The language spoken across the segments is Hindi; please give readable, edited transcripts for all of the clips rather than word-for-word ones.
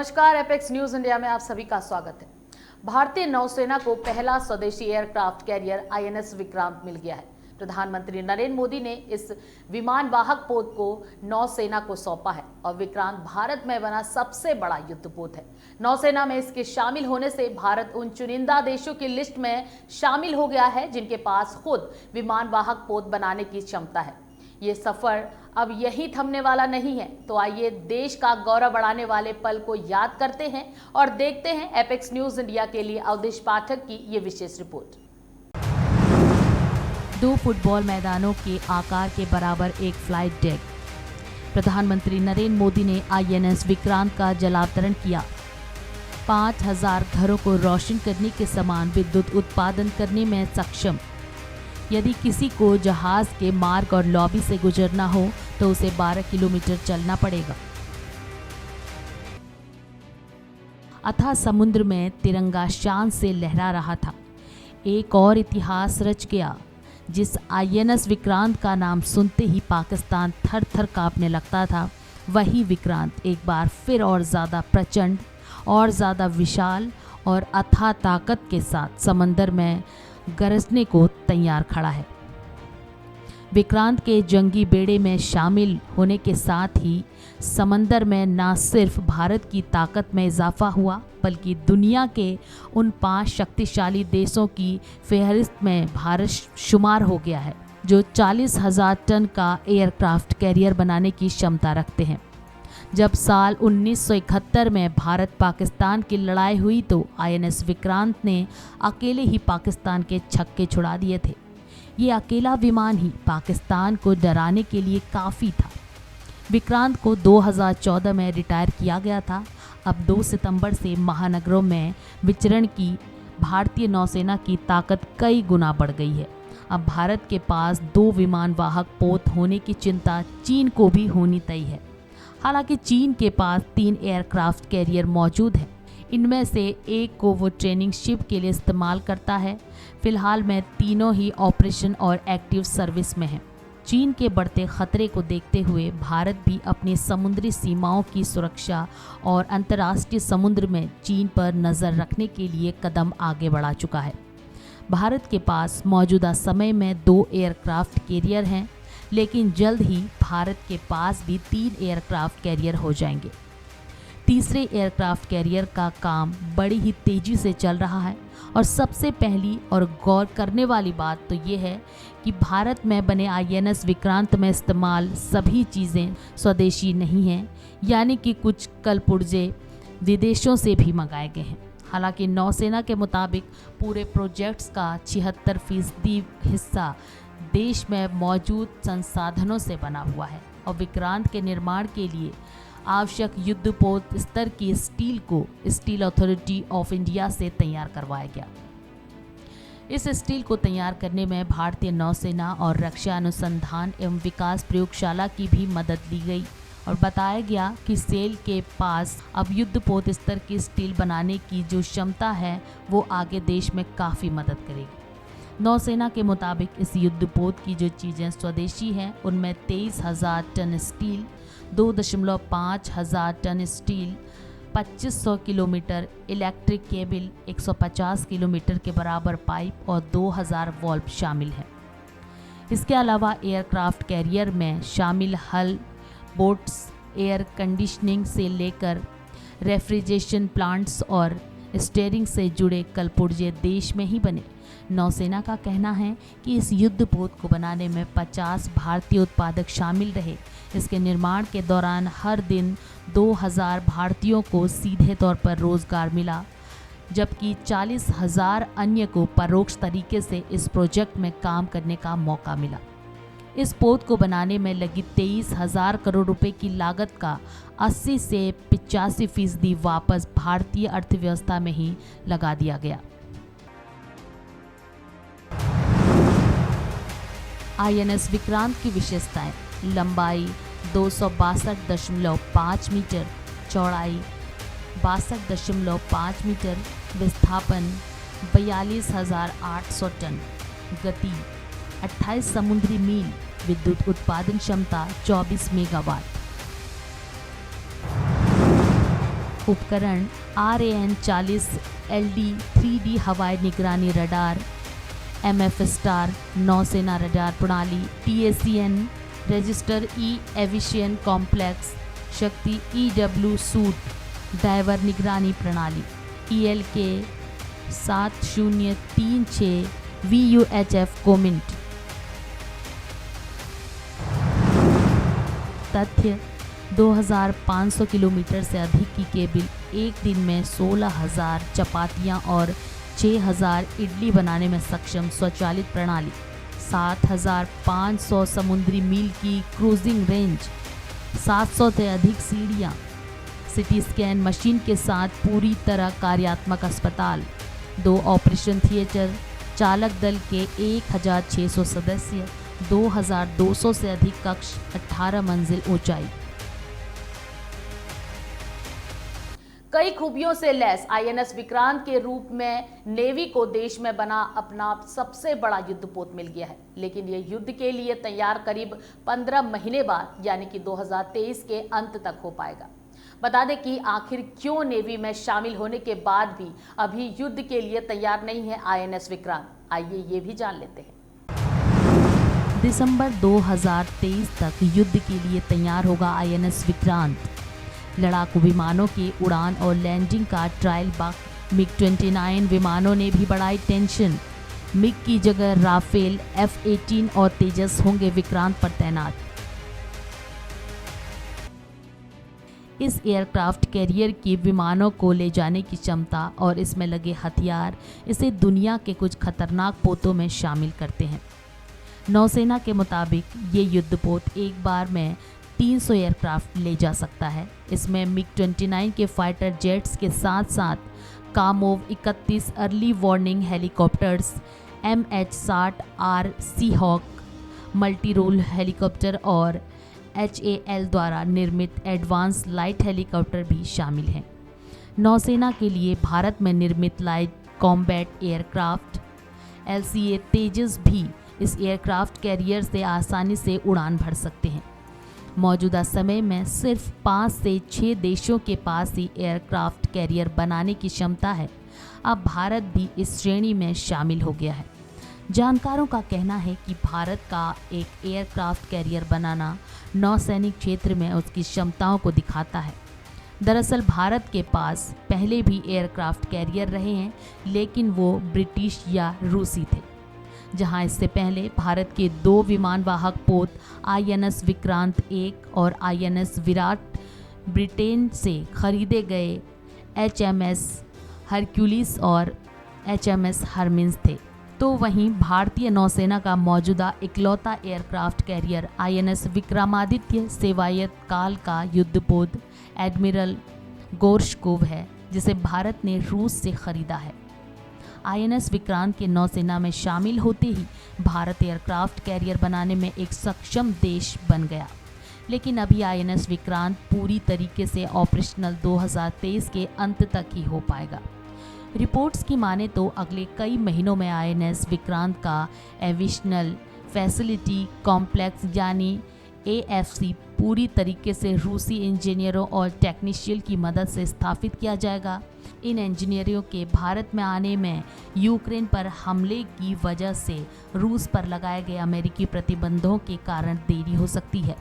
नमस्कार, एपेक्स न्यूज इंडिया में आप सभी का स्वागत है। भारतीय नौसेना को पहला स्वदेशी एयरक्राफ्ट कैरियर आईएनएस विक्रांत मिल गया है। प्रधानमंत्री नरेंद्र मोदी ने इस विमान वाहक पोत को नौसेना को सौंपा है और विक्रांत भारत में बना सबसे बड़ा युद्धपोत है। नौसेना में इसके शामिल होने से भारत उन चुनिंदा देशों की लिस्ट में शामिल हो गया है जिनके पास खुद विमान वाहक पोत बनाने की क्षमता है। ये सफर अब यही थमने वाला नहीं है, तो आइए देश का गौरव बढ़ाने वाले पल को याद करते हैं और देखते हैं एपेक्स न्यूज इंडिया के लिए अवधेश पाठक की ये विशेष रिपोर्ट। 2 फुटबॉल मैदानों के आकार के बराबर एक फ्लाइट डेक। प्रधानमंत्री नरेंद्र मोदी ने आईएनएस विक्रांत का जलावतरण किया। 5000 घरों को रोशन करने के समान विद्युत उत्पादन करने में सक्षम। यदि किसी को जहाज के मार्ग और लॉबी से गुजरना हो तो उसे 12 किलोमीटर चलना पड़ेगा। अथाह समुद्र में तिरंगा शान से लहरा रहा था। एक और इतिहास रच गया। जिस आईएनएस विक्रांत का नाम सुनते ही पाकिस्तान थर थर कांपने लगता था, वही विक्रांत एक बार फिर और ज़्यादा प्रचंड, और ज़्यादा विशाल और अथाह ताकत के साथ समंदर में गरजने को तैयार खड़ा है। विक्रांत के जंगी बेड़े में शामिल होने के साथ ही समंदर में न सिर्फ भारत की ताकत में इजाफा हुआ, बल्कि दुनिया के उन 5 शक्तिशाली देशों की फहरिस्त में भारत शुमार हो गया है जो 40,000 टन का एयरक्राफ्ट कैरियर बनाने की क्षमता रखते हैं। जब साल 1971 में भारत पाकिस्तान की लड़ाई हुई तो आईएनएस विक्रांत ने अकेले ही पाकिस्तान के छक्के छुड़ा दिए थे। ये अकेला विमान ही पाकिस्तान को डराने के लिए काफ़ी था। विक्रांत को 2014 में रिटायर किया गया था। अब 2 सितंबर से महानगरों में विचरण की भारतीय नौसेना की ताकत कई गुना बढ़ गई है। अब भारत के पास 2 विमान वाहक पोत होने की चिंता चीन को भी होनी तय है। हालांकि चीन के पास 3 एयरक्राफ्ट कैरियर मौजूद हैं। इनमें से एक को वो ट्रेनिंग शिप के लिए इस्तेमाल करता है। फिलहाल में तीनों ही ऑपरेशन और एक्टिव सर्विस में हैं। चीन के बढ़ते खतरे को देखते हुए भारत भी अपनी समुद्री सीमाओं की सुरक्षा और अंतर्राष्ट्रीय समुद्र में चीन पर नज़र रखने के लिए कदम आगे बढ़ा चुका है। भारत के पास मौजूदा समय में 2 एयरक्राफ्ट कैरियर हैं, लेकिन जल्द ही भारत के पास भी 3 एयरक्राफ्ट कैरियर हो जाएंगे। तीसरे एयरक्राफ्ट कैरियर का काम बड़ी ही तेज़ी से चल रहा है और सबसे पहली और गौर करने वाली बात तो ये है कि भारत में बने आईएनएस विक्रांत में इस्तेमाल सभी चीज़ें स्वदेशी नहीं हैं, यानी कि कुछ कलपुर्जे विदेशों से भी मंगाए गए हैं। हालांकि नौसेना के मुताबिक पूरे प्रोजेक्ट्स का 76% हिस्सा देश में मौजूद संसाधनों से बना हुआ है और विक्रांत के निर्माण के लिए आवश्यक युद्धपोत स्तर की स्टील को स्टील अथॉरिटी ऑफ इंडिया से तैयार करवाया गया। इस स्टील को तैयार करने में भारतीय नौसेना और रक्षा अनुसंधान एवं विकास प्रयोगशाला की भी मदद ली गई और बताया गया कि सेल के पास अब युद्धपोत स्तर की स्टील बनाने की जो क्षमता है वो आगे देश में काफ़ी मदद करेगी। नौसेना के मुताबिक इस युद्धपोत की जो चीज़ें स्वदेशी हैं उनमें 23,000 टन स्टील, 2.5 हज़ार ton steel, 2500 kilometre electric cable, 150 kilometre के बराबर पाइप और 2000 वॉल्व शामिल हैं। इसके अलावा एयरक्राफ्ट कैरियर में शामिल हल, बोट्स, एयर कंडीशनिंग से लेकर रेफ्रिजरेशन प्लांट्स और स्टीयरिंग से जुड़े कलपुर्जे देश में ही बने। नौसेना का कहना है कि इस युद्धपोत को बनाने में 50 भारतीय उत्पादक शामिल रहे। इसके निर्माण के दौरान हर दिन 2000 भारतीयों को सीधे तौर पर रोजगार मिला, जबकि 40,000 अन्य को परोक्ष तरीके से इस प्रोजेक्ट में काम करने का मौका मिला। इस पोत को बनाने में लगी 23,000 करोड़ रुपए की लागत का 80 से 85% वापस भारतीय अर्थव्यवस्था में ही लगा दिया गया। आईएनएस विक्रांत की विशेषताएं: लंबाई 262.5 मीटर, चौड़ाई 62.5 मीटर, विस्थापन 42,800 टन, गति 28 समुद्री मील, विद्युत उत्पादन क्षमता 24 मेगावाट। उपकरण RAN-40 LD 3D हवाई निगरानी रडार, MF स्टार नौसेना रडार प्रणाली, TACN रजिस्टर एविशियन कॉम्प्लेक्स, शक्ति EW सूट डाइवर निगरानी प्रणाली, ELK 7036 VUHF कोमिंट। तथ्य 2500 किलोमीटर से अधिक की केबल एक दिन में 16,000 चपातियाँ और 6,000 इडली बनाने में सक्षम स्वचालित प्रणाली, 7,500 समुद्री मील की क्रूजिंग रेंज, 700 से अधिक सीढ़ियाँ, सिटी स्कैन मशीन के साथ पूरी तरह कार्यात्मक अस्पताल, 2 ऑपरेशन थिएटर, चालक दल के 1,600 सदस्य, 2,200 से अधिक कक्ष, 18 मंजिल ऊंचाई। कई खूबियों से लैस INS विक्रांत के रूप में नेवी को देश में बना अपना सबसे बड़ा युद्धपोत मिल गया है, लेकिन ये युद्ध के लिए तैयार करीब 15 महीने बाद यानी कि 2023 के अंत तक हो पाएगा। बता दें कि आखिर क्यों नेवी में शामिल होने के बाद भी अभी युद्ध के लिए तैयार नहीं है INS विक्रांत, आइए ये भी जान लेते हैं। दिसंबर 2023 तक युद्ध के लिए तैयार होगा INS विक्रांत। लड़ाकू विमानों की उड़ान और लैंडिंग का ट्रायल बग MiG-29 विमानों ने भी बढ़ाई टेंशन। मिग की जगह राफेल, F-18 और तेजस होंगे विक्रांत पर तैनात। इस एयरक्राफ्ट कैरियर की विमानों को ले जाने की क्षमता और इसमें लगे हथियार इसे दुनिया के कुछ खतरनाक पोतों में शामिल करते हैं। नौसेना के मुताबिक ये युद्धपोत एक बार में 300 एयरक्राफ्ट ले जा सकता है। इसमें MiG-29 के फाइटर जेट्स के साथ साथ कामोव-31 early warning helicopters, MH-60R Seahawk multi role helicopter और HAL द्वारा निर्मित एडवांस लाइट हेलीकॉप्टर भी शामिल हैं। नौसेना के लिए भारत में निर्मित लाइट कॉम्बैट एयरक्राफ्ट LCA तेजस भी इस एयरक्राफ्ट कैरियर से आसानी से उड़ान भर सकते हैं। मौजूदा समय में सिर्फ 5 से 6 देशों के पास ही एयरक्राफ्ट कैरियर बनाने की क्षमता है। अब भारत भी इस श्रेणी में शामिल हो गया है। जानकारों का कहना है कि भारत का एक एयरक्राफ्ट कैरियर बनाना नौसैनिक क्षेत्र में उसकी क्षमताओं को दिखाता है। दरअसल भारत के पास पहले भी एयरक्राफ्ट कैरियर रहे हैं, लेकिन वो ब्रिटिश या रूसी थे। जहां इससे पहले भारत के 2 विमानवाहक पोत INS विक्रांत 1 और INS विराट ब्रिटेन से खरीदे गए HMS हरक्यूलिस और HMS हरमिन्स थे। तो वहीं भारतीय नौसेना का मौजूदा इकलौता एयरक्राफ्ट कैरियर INS विक्रमादित्य सेवायत काल का युद्धपोत एडमिरल गोर्शकोव है, जिसे भारत ने रूस से खरीदा है। INS विक्रांत के नौसेना में शामिल होते ही भारत एयरक्राफ्ट कैरियर बनाने में एक सक्षम देश बन गया, लेकिन अभी INS विक्रांत पूरी तरीके से ऑपरेशनल 2023 के अंत तक ही हो पाएगा। रिपोर्ट्स की माने तो अगले कई महीनों में INS विक्रांत का एविशनल फैसिलिटी कॉम्प्लेक्स यानी AFC पूरी तरीके से रूसी इंजीनियरों और टेक्नीशियन की मदद से स्थापित किया जाएगा। इन इंजीनियरों के भारत में आने में यूक्रेन पर हमले की वजह से रूस पर लगाए गए अमेरिकी प्रतिबंधों के कारण देरी हो सकती है।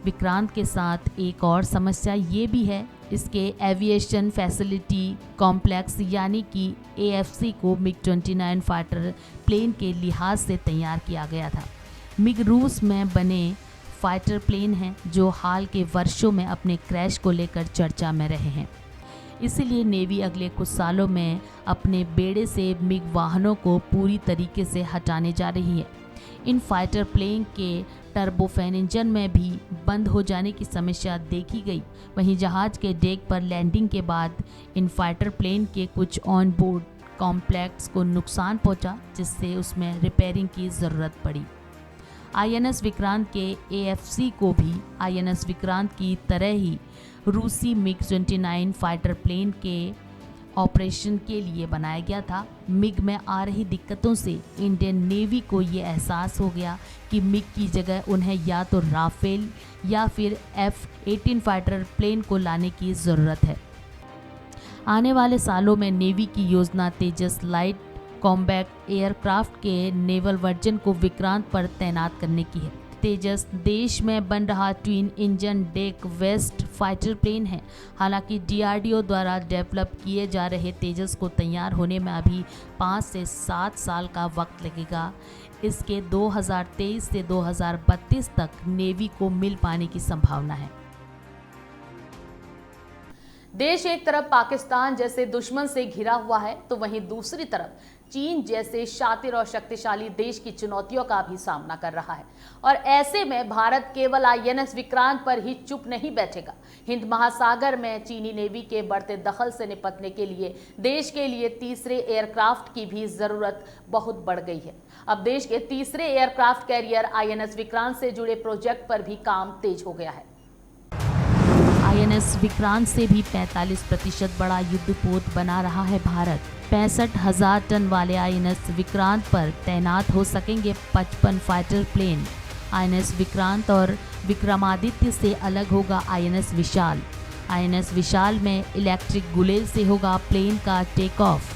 विक्रांत के साथ एक और समस्या ये भी है, इसके एविएशन फैसिलिटी कॉम्प्लेक्स यानी कि AFC को MiG-29 फाइटर प्लेन के लिहाज से तैयार किया गया था। मिग रूस में बने फाइटर प्लेन हैं जो हाल के वर्षों में अपने क्रैश को लेकर चर्चा में रहे हैं। इसीलिए नेवी अगले कुछ सालों में अपने बेड़े से मिग वाहनों को पूरी तरीके से हटाने जा रही है। इन फाइटर प्लेन के टर्बोफैन इंजन में भी बंद हो जाने की समस्या देखी गई। वहीं जहाज के डेक पर लैंडिंग के बाद इन फाइटर प्लेन के कुछ ऑन बोर्ड कॉम्प्लेक्स को नुकसान पहुंचा, जिससे उसमें रिपेयरिंग की ज़रूरत पड़ी। INS विक्रांत के AFC को भी INS विक्रांत की तरह ही रूसी MiG-29 फाइटर प्लेन के ऑपरेशन के लिए बनाया गया था। मिग में आ रही दिक्कतों से इंडियन नेवी को ये एहसास हो गया कि मिग की जगह उन्हें या तो राफेल या फिर F-18 फाइटर प्लेन को लाने की ज़रूरत है। आने वाले सालों में नेवी की योजना तेजस लाइट कॉम्बैट एयरक्राफ्ट के नेवल वर्जन को विक्रांत पर तैनात करने की है। तेजस देश में बन रहा twin engine deck based fighter plane है। हालांकि डीआरडीओ द्वारा डेवलप किए जा रहे तेजस को तैयार होने में अभी 5 से 7 साल का वक्त लगेगा। इसके 2023 से 2032 तक नेवी को मिल पाने की संभावना है। देश एक तरफ पाकिस्तान जैसे दुश्मन से घिरा हुआ है, तो वहीं दूसरी तरफ चीन जैसे शातिर और शक्तिशाली देश की चुनौतियों का भी सामना कर रहा है। और ऐसे में भारत केवल आईएनएस विक्रांत पर ही चुप नहीं बैठेगा। हिंद महासागर में चीनी नेवी के बढ़ते दखल से निपटने के लिए देश के लिए तीसरे एयरक्राफ्ट की भी जरूरत बहुत बढ़ गई है। अब देश के तीसरे एयरक्राफ्ट कैरियर आईएनएस विक्रांत से जुड़े प्रोजेक्ट पर भी काम तेज हो गया है। आईएनएस विक्रांत से भी 45% बड़ा युद्धपोत बना रहा है भारत। 65,000 टन वाले आईएनएस विक्रांत पर तैनात हो सकेंगे 55 फाइटर प्लेन। आईएनएस विक्रांत और विक्रमादित्य से अलग होगा आईएनएस विशाल। आईएनएस विशाल में इलेक्ट्रिक गुलेल से होगा प्लेन का टेक ऑफ।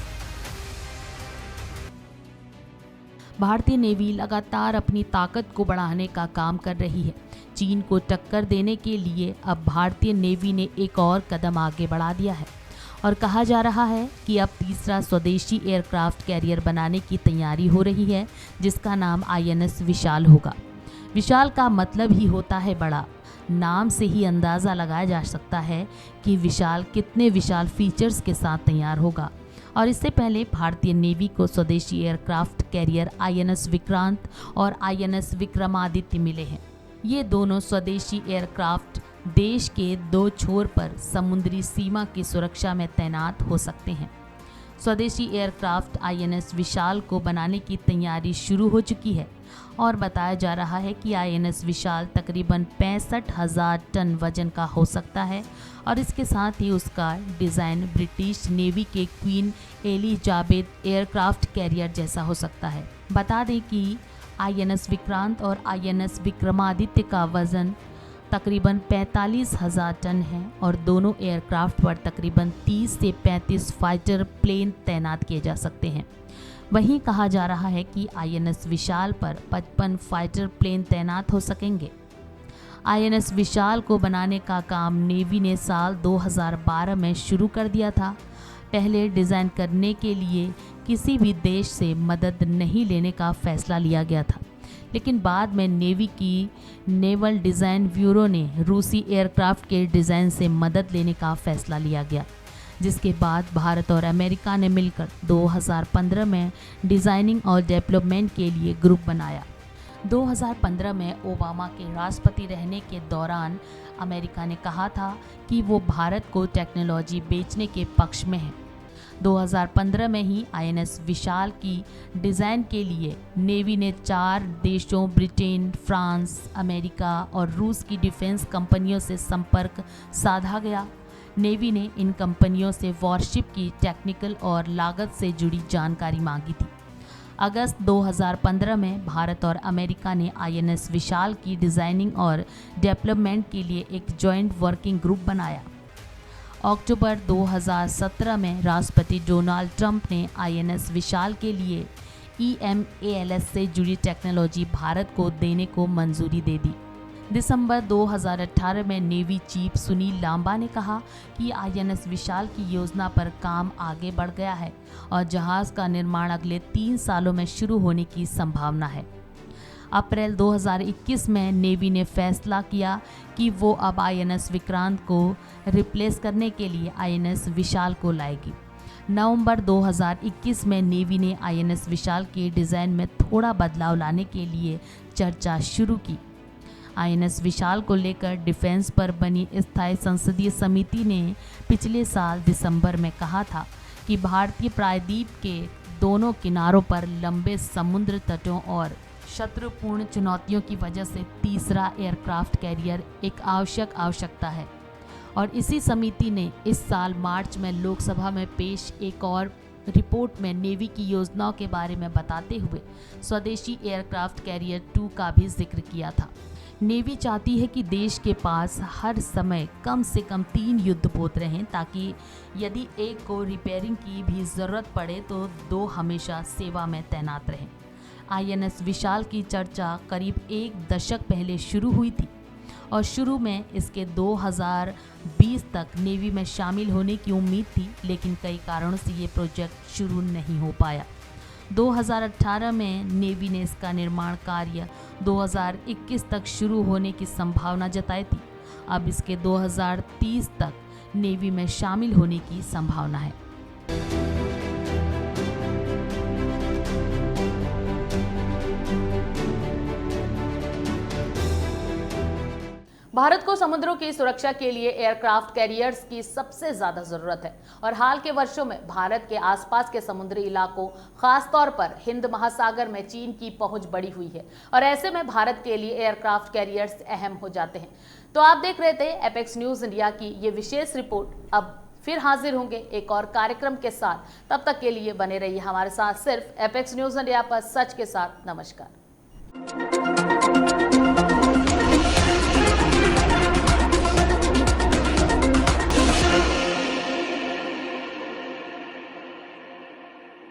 भारतीय नेवी लगातार अपनी ताकत को बढ़ाने का काम कर रही है। चीन को टक्कर देने के लिए अब भारतीय नेवी ने एक और कदम आगे बढ़ा दिया है और कहा जा रहा है कि अब तीसरा स्वदेशी एयरक्राफ्ट कैरियर बनाने की तैयारी हो रही है, जिसका नाम आईएनएस विशाल होगा। विशाल का मतलब ही होता है बड़ा। नाम से ही अंदाज़ा लगाया जा सकता है कि विशाल कितने विशाल फीचर्स के साथ तैयार होगा। और इससे पहले भारतीय नेवी को स्वदेशी एयरक्राफ्ट कैरियर आईएनएस विक्रांत और आईएनएस विक्रमादित्य मिले हैं। ये दोनों स्वदेशी एयरक्राफ्ट देश के 2 छोर पर समुद्री सीमा की सुरक्षा में तैनात हो सकते हैं। स्वदेशी एयरक्राफ्ट आईएनएस विशाल को बनाने की तैयारी शुरू हो चुकी है और बताया जा रहा है कि आईएनएस विशाल तकरीबन 65,000 टन वजन का हो सकता है और इसके साथ ही उसका डिज़ाइन ब्रिटिश नेवी के क्वीन एलिजाबेथ एयरक्राफ्ट कैरियर जैसा हो सकता है। बता दें कि आईएनएस विक्रांत और आईएनएस विक्रमादित्य का वजन तकरीबन 45,000 टन है और दोनों एयरक्राफ्ट पर तकरीबन 30 से 35 फाइटर प्लेन तैनात किए जा सकते हैं। वहीं कहा जा रहा है कि आईएनएस विशाल पर 55 फाइटर प्लेन तैनात हो सकेंगे। आईएनएस विशाल को बनाने का काम नेवी ने साल 2012 में शुरू कर दिया था। पहले डिज़ाइन करने के लिए किसी भी देश से मदद नहीं लेने का फैसला लिया गया था, लेकिन बाद में नेवी की नेवल डिज़ाइन ब्यूरो ने रूसी एयरक्राफ्ट के डिज़ाइन से मदद लेने का फैसला लिया गया, जिसके बाद भारत और अमेरिका ने मिलकर 2015 में डिज़ाइनिंग और डेवलपमेंट के लिए ग्रुप बनाया। 2015 में ओबामा के राष्ट्रपति रहने के दौरान अमेरिका ने कहा था कि वो भारत को टेक्नोलॉजी बेचने के पक्ष में है। 2015 में ही आईएनएस विशाल की डिज़ाइन के लिए नेवी ने 4 देशों ब्रिटेन, फ्रांस, अमेरिका और रूस की डिफेंस कंपनियों से संपर्क साधा गया। नेवी ने इन कंपनियों से वॉरशिप की टेक्निकल और लागत से जुड़ी जानकारी मांगी थी। अगस्त 2015 में भारत और अमेरिका ने आईएनएस विशाल की डिज़ाइनिंग और डेवलपमेंट के लिए एक जॉइंट वर्किंग ग्रुप बनाया। अक्टूबर 2017 में राष्ट्रपति डोनाल्ड ट्रंप ने आईएनएस विशाल के लिए EMALS से जुड़ी टेक्नोलॉजी भारत को देने को मंजूरी दे दी। दिसंबर 2018 में नेवी चीफ सुनील लांबा ने कहा कि आईएनएस विशाल की योजना पर काम आगे बढ़ गया है और जहाज़ का निर्माण अगले 3 सालों में शुरू होने की संभावना है। अप्रैल 2021 में नेवी ने फैसला किया कि वो अब आईएनएस विक्रांत को रिप्लेस करने के लिए आईएनएस विशाल को लाएगी। नवंबर 2021 में नेवी ने आईएनएस विशाल के डिज़ाइन में थोड़ा बदलाव लाने के लिए चर्चा शुरू की। आईएनएस विशाल को लेकर डिफेंस पर बनी स्थायी संसदीय समिति ने पिछले साल दिसंबर में कहा था कि भारतीय प्रायद्वीप के दोनों किनारों पर लंबे समुद्र तटों और शत्रुपूर्ण चुनौतियों की वजह से तीसरा एयरक्राफ्ट कैरियर एक आवश्यकता है। और इसी समिति ने इस साल मार्च में लोकसभा में पेश एक और रिपोर्ट में नेवी की योजनाओं के बारे में बताते हुए स्वदेशी एयरक्राफ्ट कैरियर 2 का भी जिक्र किया था। नेवी चाहती है कि देश के पास हर समय कम से कम 3 युद्धपोत रहें, ताकि यदि एक को रिपेयरिंग की भी ज़रूरत पड़े तो 2 हमेशा सेवा में तैनात रहें। आईएनएस विशाल की चर्चा करीब 1 दशक पहले शुरू हुई थी और शुरू में इसके 2020 तक नेवी में शामिल होने की उम्मीद थी, लेकिन कई कारणों से ये प्रोजेक्ट शुरू नहीं हो पाया। 2018 में नेवी ने इसका निर्माण कार्य 2021 तक शुरू होने की संभावना जताई थी। अब इसके 2030 तक नेवी में शामिल होने की संभावना है। भारत को समुद्रों की सुरक्षा के लिए एयरक्राफ्ट कैरियर्स की सबसे ज्यादा जरूरत है और हाल के वर्षों में भारत के आसपास के समुद्री इलाकों, खास तौर पर हिंद महासागर में चीन की पहुंच बढ़ी हुई है और ऐसे में भारत के लिए एयरक्राफ्ट कैरियर्स अहम हो जाते हैं। तो आप देख रहे थे एपेक्स न्यूज इंडिया की ये विशेष रिपोर्ट। अब फिर हाजिर होंगे एक और कार्यक्रम के साथ, तब तक के लिए बने रहिए हमारे साथ सिर्फ एपेक्स न्यूज इंडिया पर, सच के साथ। नमस्कार।